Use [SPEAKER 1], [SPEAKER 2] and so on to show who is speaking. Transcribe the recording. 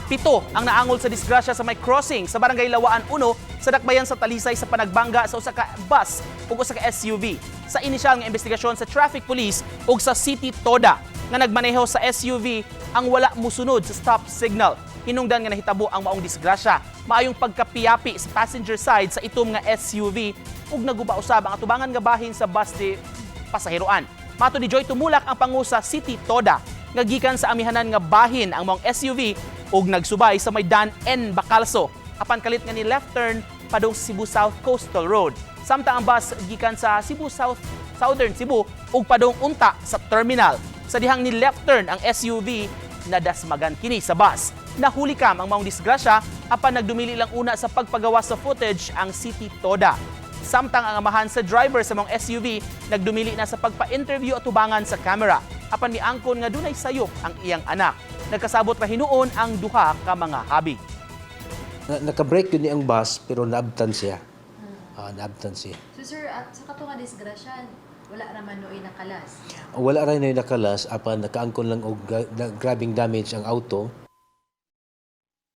[SPEAKER 1] Pito ang naangol sa disgrasya sa may crossing sa Barangay Lawaan 1 sa dakbayan sa Talisay sa panagbangga sa usa ka bus ug usa ka SUV. Sa inisyal nga investigasyon sa traffic police ug sa City Toda nga nagmaneho sa SUV ang wala musunod sa stop signal. Hinungdan nga nahitabo ang maong disgrasya. Maayong pagkapiyapi sa passenger side sa itom nga SUV ug naguba usab ang atubangan nga bahin sa bus di pasahiroan. Mato ni Joy Tumulak ang pangu sa City Toda nga gikan sa amihanan nga bahin ang maong SUV ug nagsubay sa may Dan N. Bacalso apan kalit nga ni left turn padung Cebu South Coastal Road. Samtang ang bus gikan sa Cebu South Southern Cebu ug padung unta sa terminal. Sa dihang ni left turn ang SUV nadasmagan kini sa bus. Nahulikam ang maong disgrasya apan nagdumili lang una sa pagpagawa sa footage ang City Toda. Samtang ang amahan sa driver sa maong SUV nagdumili na sa pagpa-interview at tubangan sa camera. Apan miangkon nga dunay sayop ang iyang anak. Nagkasabot pa hinuon ang duha ka mga habi.
[SPEAKER 2] Naka-break yun ang bus pero naabtan siya. Naabtan siya.
[SPEAKER 3] So sir, at sa kato nga disgrasya, wala raman noy nakalas?
[SPEAKER 2] Wala rin na nakalas apan nakaangkon lang og grabing damage ang auto.